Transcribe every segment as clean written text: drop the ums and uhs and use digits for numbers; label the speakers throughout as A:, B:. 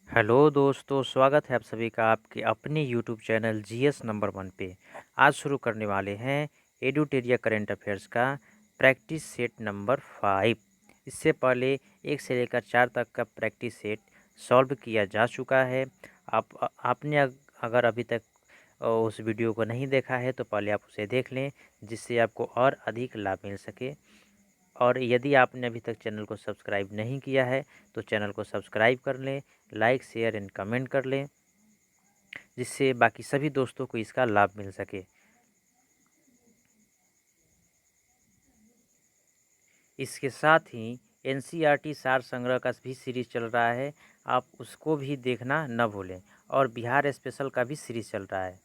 A: Hello दोस्तों, स्वागत है आप सभी का आपके अपने यूट्यूब चैनल जीएस नंबर 1 पे। आज शुरू करने वाले हैं एडुटेरिया करंट अफेयर्स का प्रैक्टिस सेट नंबर 5। इससे पहले 1 से लेकर 4 तक का प्रैक्टिस सेट सॉल्व किया जा चुका है। आपने अगर अभी तक उस वीडियो को नहीं देखा है तो पहले आप उसे देख लें, जिससे आपको और अधिक लाभ मिल सके। और यदि आपने अभी तक चैनल को सब्सक्राइब नहीं किया है तो चैनल को सब्सक्राइब कर लें, लाइक शेयर एंड कमेंट कर लें, जिससे बाकी सभी दोस्तों को इसका लाभ मिल सके। इसके साथ ही एनसीईआरटी सार संग्रह का भी सीरीज़ चल रहा है, आप उसको भी देखना न भूलें। और बिहार स्पेशल का भी सीरीज़ चल रहा है,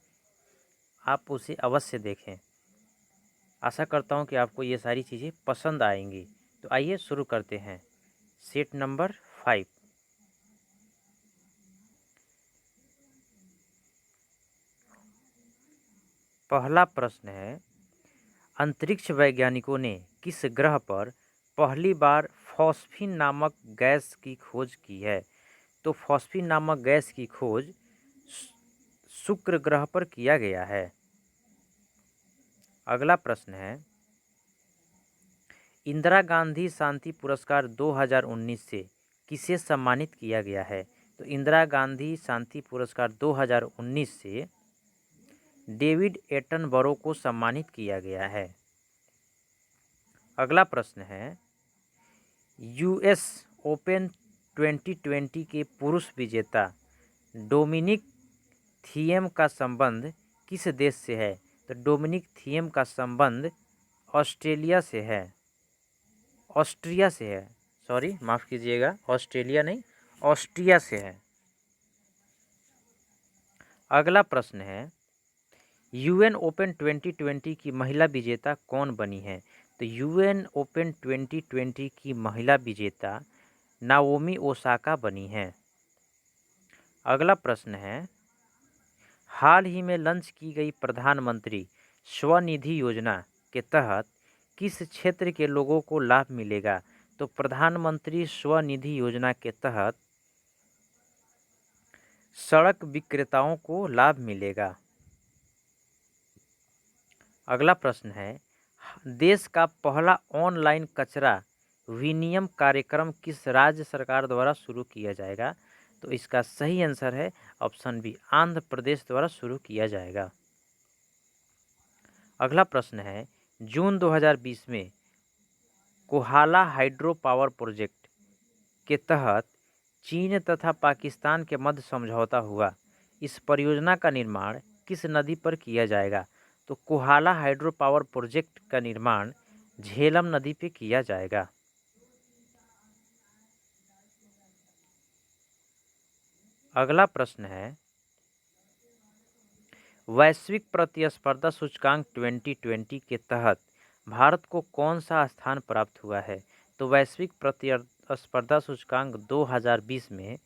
A: आप उसे अवश्य देखें। आशा करता हूँ कि आपको ये सारी चीज़ें पसंद आएंगी। तो आइए शुरू करते हैं सेट नंबर 5। पहला प्रश्न है, अंतरिक्ष वैज्ञानिकों ने किस ग्रह पर पहली बार फॉस्फीन नामक गैस की खोज की है? तो फॉस्फीन नामक गैस की खोज शुक्र ग्रह पर किया गया है। अगला प्रश्न है, इंदिरा गांधी शांति पुरस्कार 2019 से किसे सम्मानित किया गया है? तो इंदिरा गांधी शांति पुरस्कार 2019 से डेविड एटनबरो को सम्मानित किया गया है। अगला प्रश्न है, यूएस ओपन 2020 के पुरुष विजेता डोमिनिक थिएम का संबंध किस देश से है? तो डोमिनिक थिएम का संबंध ऑस्ट्रेलिया से है, ऑस्ट्रिया से है, सॉरी माफ़ कीजिएगा, ऑस्ट्रेलिया नहीं, ऑस्ट्रिया से है। अगला प्रश्न है, यूएन ओपन 2020 की महिला विजेता कौन बनी है? तो यूएन ओपन 2020 की महिला विजेता नाओमी ओसाका बनी है। अगला प्रश्न है, हाल ही में लॉन्च की गई प्रधानमंत्री स्वनिधि योजना के तहत किस क्षेत्र के लोगों को लाभ मिलेगा? तो प्रधानमंत्री स्वनिधि योजना के तहत सड़क विक्रेताओं को लाभ मिलेगा। अगला प्रश्न है, देश का पहला ऑनलाइन कचरा विनियम कार्यक्रम किस राज्य सरकार द्वारा शुरू किया जाएगा? तो इसका सही आंसर है ऑप्शन बी, आंध्र प्रदेश द्वारा शुरू किया जाएगा। अगला प्रश्न है, जून 2020 में कोहाला हाइड्रो पावर प्रोजेक्ट के तहत चीन तथा पाकिस्तान के मध्य समझौता हुआ। इस परियोजना का निर्माण किस नदी पर किया जाएगा? तो कोहाला हाइड्रो पावर प्रोजेक्ट का निर्माण झेलम नदी पर किया जाएगा। अगला प्रश्न है, वैश्विक प्रतिस्पर्धा सूचकांक 2020 के तहत भारत को कौन सा स्थान प्राप्त हुआ है? तो वैश्विक प्रतिस्पर्धा सूचकांक 2020 में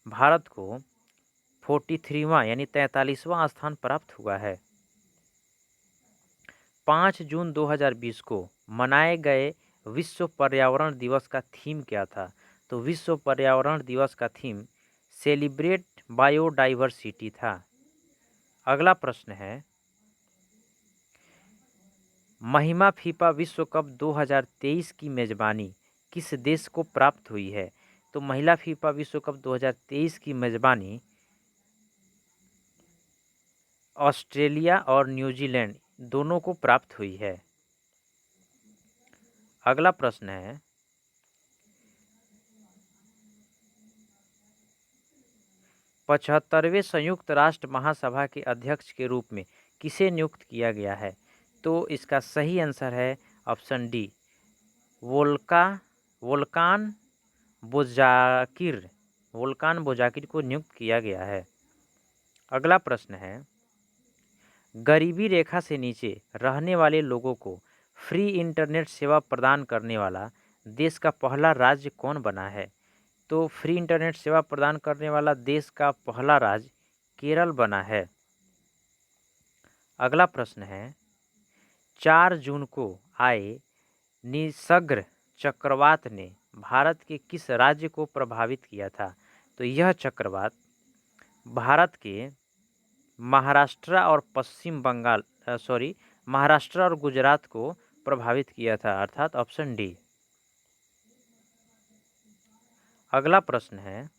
A: भारत को 43वां यानी 43वां स्थान प्राप्त हुआ है। 5 जून 2020 को मनाए गए विश्व पर्यावरण दिवस का थीम क्या था? तो विश्व पर्यावरण दिवस का थीम सेलिब्रेट बायोडाइवर्सिटी था। अगला प्रश्न है, महिमा फीफा विश्व कप 2023 की मेज़बानी किस देश को प्राप्त हुई है? तो महिला फीफा विश्व कप 2023 की मेज़बानी ऑस्ट्रेलिया और न्यूजीलैंड दोनों को प्राप्त हुई है। अगला प्रश्न है, 75वें संयुक्त राष्ट्र महासभा के अध्यक्ष के रूप में किसे नियुक्त किया गया है? तो इसका सही आंसर है ऑप्शन डी, वोल्कान बोजाकिर को नियुक्त किया गया है। अगला प्रश्न है, गरीबी रेखा से नीचे रहने वाले लोगों को फ्री इंटरनेट सेवा प्रदान करने वाला देश का पहला राज्य कौन बना है? तो फ्री इंटरनेट सेवा प्रदान करने वाला देश का पहला राज्य केरल बना है। अगला प्रश्न है, 4 जून को आए निसर्ग चक्रवात ने भारत के किस राज्य को प्रभावित किया था? तो यह चक्रवात भारत के महाराष्ट्र और महाराष्ट्र और गुजरात को प्रभावित किया था, अर्थात ऑप्शन डी। अगला प्रश्न है,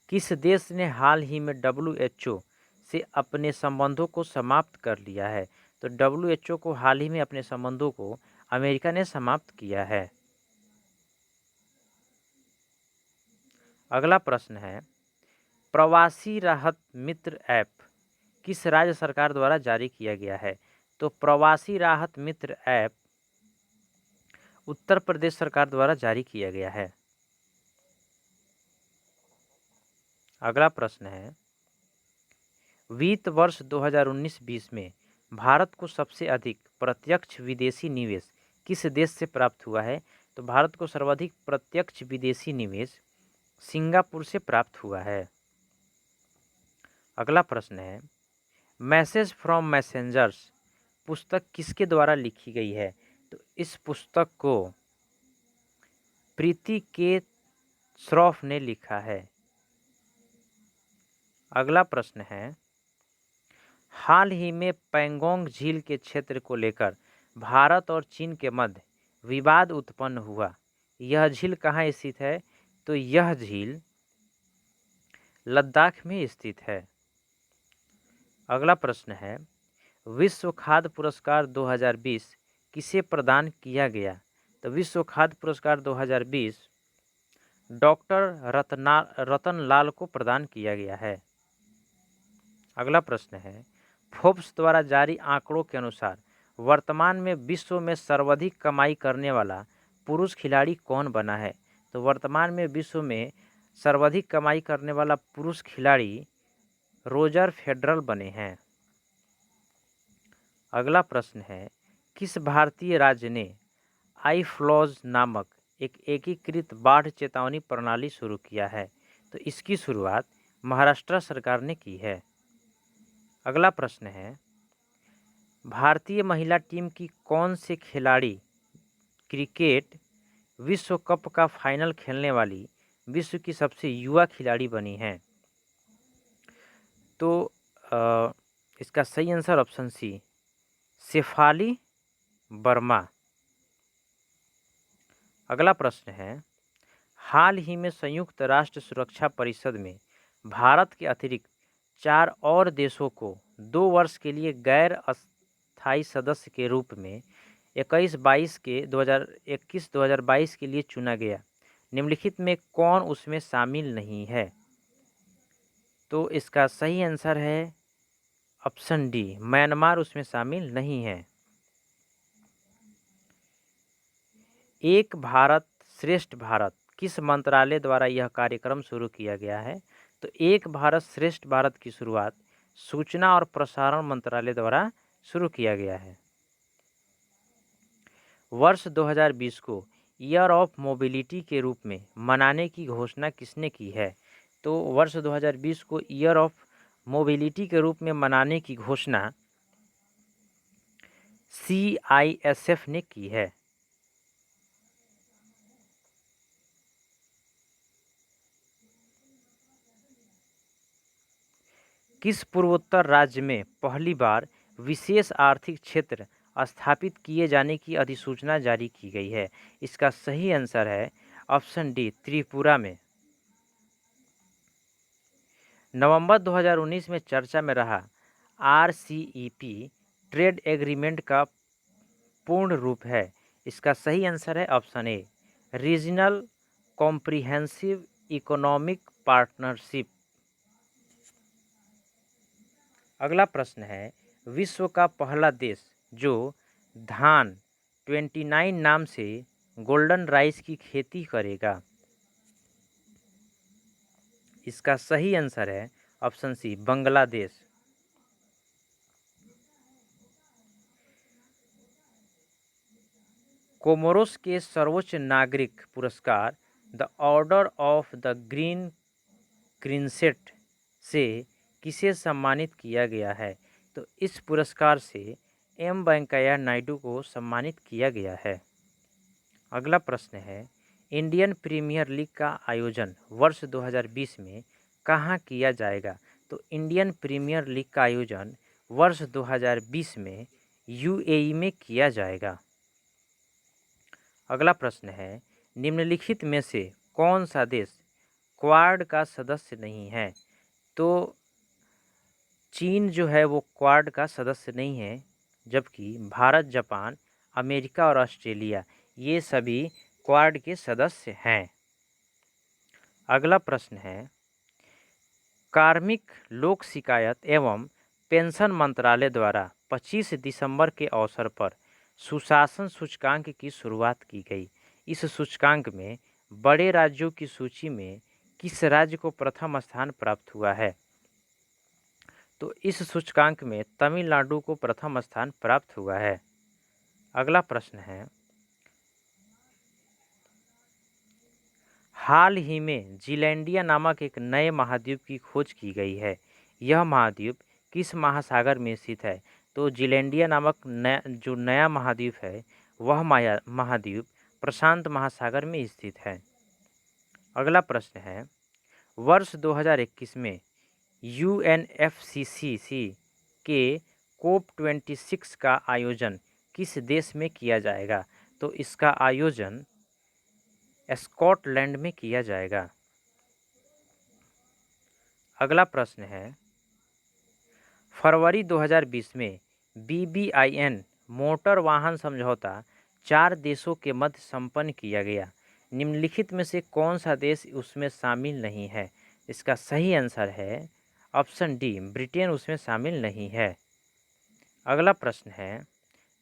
A: किस देश ने हाल ही में WHO से अपने संबंधों को समाप्त कर लिया है? तो WHO को हाल ही में अपने संबंधों को अमेरिका ने समाप्त किया है। अगला प्रश्न है, प्रवासी राहत मित्र ऐप किस राज्य सरकार द्वारा जारी किया गया है? तो प्रवासी राहत मित्र ऐप उत्तर प्रदेश सरकार द्वारा जारी किया गया है। अगला प्रश्न है, वित्त वर्ष 2019-20 में भारत को सबसे अधिक प्रत्यक्ष विदेशी निवेश किस देश से प्राप्त हुआ है? तो भारत को सर्वाधिक प्रत्यक्ष विदेशी निवेश सिंगापुर से प्राप्त हुआ है। अगला प्रश्न है, मैसेज फ्रॉम मैसेंजर्स पुस्तक किसके द्वारा लिखी गई है? तो इस पुस्तक को प्रीति के श्रॉफ ने लिखा है। अगला प्रश्न है, हाल ही में पैंगोंग झील के क्षेत्र को लेकर भारत और चीन के मध्य विवाद उत्पन्न हुआ। यह झील कहाँ स्थित है? तो यह झील लद्दाख में स्थित है। अगला प्रश्न है, विश्व खाद्य पुरस्कार 2020 किसे प्रदान किया गया? तो विश्व खाद्य पुरस्कार 2020 डॉक्टर रतनलाल को प्रदान किया गया है। अगला प्रश्न है, फोर्ब्स द्वारा जारी आंकड़ों के अनुसार वर्तमान में विश्व में सर्वाधिक कमाई करने वाला पुरुष खिलाड़ी कौन बना है? तो वर्तमान में विश्व में सर्वाधिक कमाई करने वाला पुरुष खिलाड़ी रोजर फेडरर बने हैं। अगला प्रश्न है, किस भारतीय राज्य ने आईफ्लॉज नामक एक एकीकृत बाढ़ चेतावनी प्रणाली शुरू किया है? तो इसकी शुरुआत महाराष्ट्र सरकार ने की है। अगला प्रश्न है, भारतीय महिला टीम की कौन से खिलाड़ी क्रिकेट विश्व कप का फाइनल खेलने वाली विश्व की सबसे युवा खिलाड़ी बनी हैं? तो इसका सही answer option C, Shefali Verma. अगला प्रश्न है, हाल ही में संयुक्त राष्ट्र सुरक्षा परिषद में भारत के अतिरिक्त 4 और देशों को 2 वर्ष के लिए गैर अस्थायी सदस्य के रूप में 2021-22 के लिए चुना गया। निम्नलिखित में कौन उसमें शामिल नहीं है? तो इसका सही आंसर है ऑप्शन डी, म्यांमार उसमें शामिल नहीं है। एक भारत श्रेष्ठ भारत किस मंत्रालय द्वारा यह कार्यक्रम शुरू किया गया है? तो एक भारत श्रेष्ठ भारत की शुरुआत सूचना और प्रसारण मंत्रालय द्वारा शुरू किया गया है। वर्ष 2020 को ईयर ऑफ मोबिलिटी के रूप में मनाने की घोषणा किसने की है? तो वर्ष 2020 को ईयर ऑफ मोबिलिटी के रूप में मनाने की घोषणा CISF ने की है। किस पूर्वोत्तर राज्य में पहली बार विशेष आर्थिक क्षेत्र स्थापित किए जाने की अधिसूचना जारी की गई है? इसका सही आंसर है ऑप्शन डी, त्रिपुरा में। नवंबर 2019 में चर्चा में रहा RCEP ट्रेड एग्रीमेंट का पूर्ण रूप है। इसका सही आंसर है option A, regional comprehensive economic partnership. अगला प्रश्न है, विश्व का पहला देश जो धान 29 नाम से गोल्डन राइस की खेती करेगा? इसका सही आंसर है ऑप्शन सी, बांग्लादेश। कोमोरोस के सर्वोच्च नागरिक पुरस्कार the order of the green crescent से किसे सम्मानित किया गया है? तो इस पुरस्कार से एम वेंकैया नायडू को सम्मानित किया गया है। अगला प्रश्न है, इंडियन प्रीमियर लीग का आयोजन वर्ष 2020 में कहाँ किया जाएगा? तो इंडियन प्रीमियर लीग का आयोजन वर्ष 2020 में यूएई में किया जाएगा। अगला प्रश्न है, निम्नलिखित में से कौन सा देश क्वाड का सदस्य नहीं है? तो चीन जो है वो क्वाड का सदस्य नहीं है, जबकि भारत, जापान, अमेरिका और ऑस्ट्रेलिया ये सभी क्वाड के सदस्य हैं। अगला प्रश्न है, कार्मिक लोक शिकायत एवं पेंशन मंत्रालय द्वारा 25 दिसंबर के अवसर पर सुशासन सूचकांक की शुरुआत की गई। इस सूचकांक में बड़े राज्यों की सूची में किस राज्य को प्रथम स्थान प्राप्त हुआ है? तो इस सूचकांक में तमिलनाडु को प्रथम स्थान प्राप्त हुआ है। अगला प्रश्न है, हाल ही में जीलैंडिया नामक एक नए महाद्वीप की खोज की गई है। यह महाद्वीप किस महासागर में स्थित है? तो जीलैंडिया नामक जो नया महाद्वीप है वह महाद्वीप प्रशांत महासागर में स्थित है। अगला प्रश्न है, वर्ष 2021 में यूएनएफसीसीसी के COP26 का आयोजन किस देश में किया जाएगा? तो इसका आयोजन स्कॉटलैंड में किया जाएगा। अगला प्रश्न है, फरवरी 2020 में BBIN मोटर वाहन समझौता 4 देशों के मध्य संपन्न किया गया। निम्नलिखित में से कौन सा देश उसमें शामिल नहीं है? इसका सही आंसर है ऑप्शन डी, ब्रिटेन उसमें शामिल नहीं है। अगला प्रश्न है,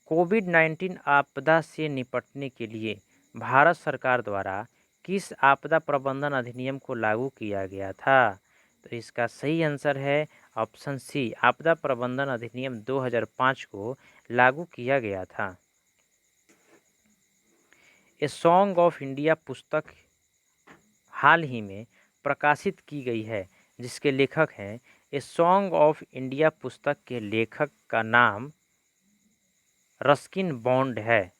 A: कोविड-19 आपदा से निपटने के लिए भारत सरकार द्वारा किस आपदा प्रबंधन अधिनियम को लागू किया गया था? तो इसका सही आंसर है ऑप्शन सी, आपदा प्रबंधन अधिनियम 2005 को लागू किया गया था। ए सॉन्ग ऑफ इंडिया पुस्तक हाल ही में प्रकाशित की गई है, जिसके लेखक हैं। ए सॉन्ग ऑफ इंडिया पुस्तक के लेखक का नाम रस्किन बॉन्ड है।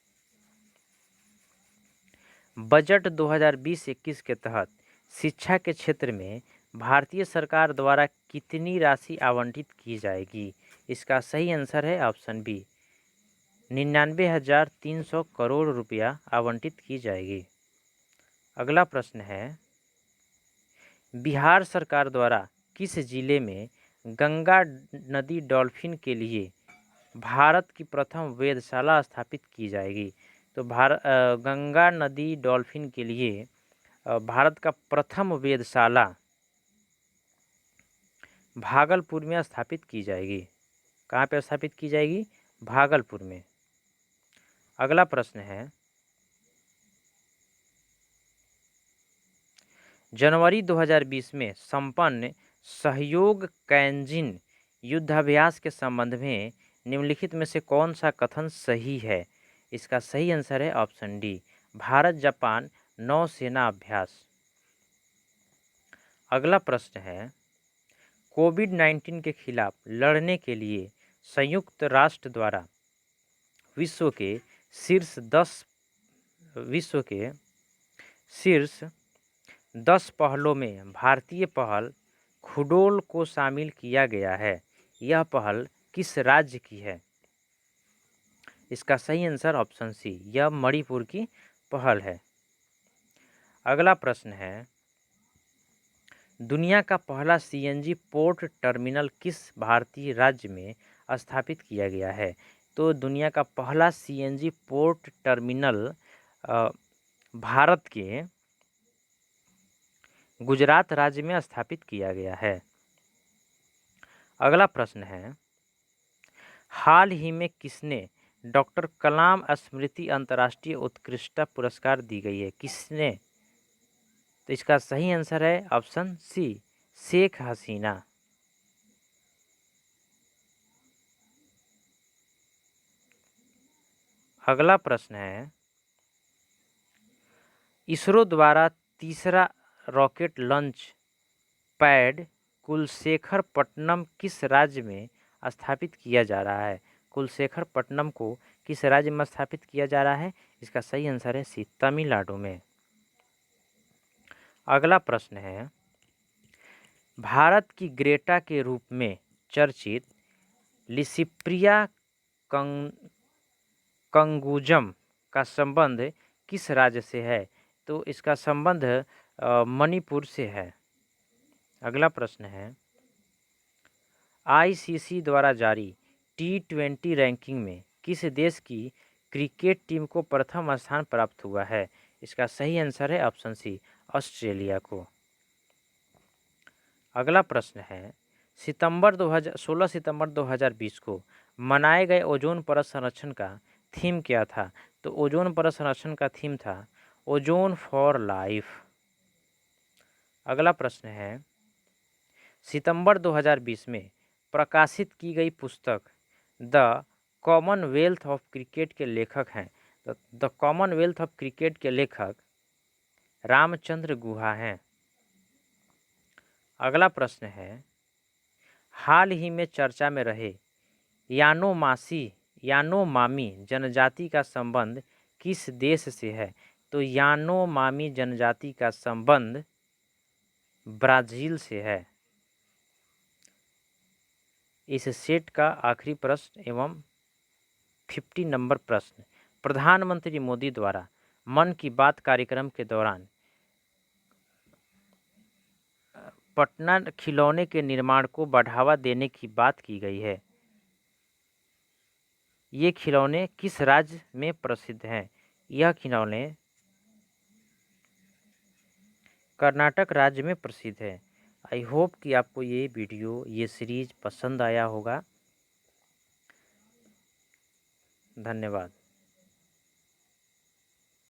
A: बजट 2020-21 के तहत शिक्षा के क्षेत्र में भारतीय सरकार द्वारा कितनी राशि आवंटित की जाएगी? इसका सही आंसर है ऑप्शन बी, 99,300 करोड़ रुपया आवंटित की जाएगी। अगला प्रश्न है, बिहार सरकार द्वारा किस जिले में गंगा नदी डॉल्फिन के लिए भारत की प्रथम वेधशाला स्थापित की जाएगी? तो गंगा नदी डॉल्फिन के लिए भारत का प्रथम वेधशाला भागलपुर में स्थापित की जाएगी। कहाँ पे स्थापित की जाएगी? भागलपुर में। अगला प्रश्न है, जनवरी 2020 में संपन्न सहयोग कैंजिन युद्धाभ्यास के संबंध में निम्नलिखित में से कौन सा कथन सही है? इसका सही आंसर है ऑप्शन डी, भारत जापान नौसेना अभ्यास। अगला प्रश्न है, कोविड-19 के खिलाफ लड़ने के लिए संयुक्त राष्ट्र द्वारा विश्व के शीर्ष 10 पहलों में भारतीय पहल खुडोल को शामिल किया गया है। यह पहल किस राज्य की है? इसका सही आंसर ऑप्शन सी, यह मणिपुर की पहल है। अगला प्रश्न है, दुनिया का पहला सीएनजी पोर्ट टर्मिनल किस भारतीय राज्य में स्थापित किया गया है? तो दुनिया का पहला सीएनजी पोर्ट टर्मिनल भारत के गुजरात राज्य में स्थापित किया गया है। अगला प्रश्न है, हाल ही में किसने डॉक्टर कलाम स्मृति अंतर्राष्ट्रीय उत्कृष्टता पुरस्कार दी गई है? किसने? तो इसका सही आंसर है ऑप्शन सी, शेख हसीना। अगला प्रश्न है, इसरो द्वारा तीसरा रॉकेट लॉन्च पैड कुलशेखरपट्टनम किस राज्य में स्थापित किया जा रहा है? कुलशेखरपट्टनम को किस राज्य में स्थापित किया जा रहा है? इसका सही आंसर है सी, तमिलनाडु में। अगला प्रश्न है, भारत की ग्रेटा के रूप में चर्चित लिसिप्रिया कंगुजम का संबंध किस राज्य से है? तो इसका संबंध मणिपुर से है। अगला प्रश्न है, आईसीसी द्वारा जारी T20 रैंकिंग में किस देश की क्रिकेट टीम को प्रथम स्थान प्राप्त हुआ है? इसका सही आंसर है ऑप्शन सी, ऑस्ट्रेलिया को। अगला प्रश्न है, 16 सितंबर 2020 को मनाए गए ओजोन परत संरक्षण का थीम क्या था? तो ओजोन परत संरक्षण का थीम था ओजोन फॉर लाइफ। अगला प्रश्न है, सितंबर 2020 में प्रकाशित की गई पुस्तक द कॉमनवेल्थ ऑफ क्रिकेट के लेखक हैं? तो द कॉमनवेल्थ ऑफ क्रिकेट के लेखक रामचंद्र गुहा हैं। अगला प्रश्न है, हाल ही में चर्चा में रहे यानोमामी जनजाति का संबंध किस देश से है? तो यानोमामी जनजाति का संबंध ब्राज़ील से है। इस सेट का आखिरी प्रश्न एवं 50 नंबर प्रश्न, प्रधानमंत्री मोदी द्वारा मन की बात कार्यक्रम के दौरान पटना खिलौने के निर्माण को बढ़ावा देने की बात की गई है। ये खिलौने किस राज्य में प्रसिद्ध हैं? यह खिलौने कर्नाटक राज्य में प्रसिद्ध है। आई होप कि आपको ये वीडियो, ये सीरीज पसंद आया होगा। धन्यवाद।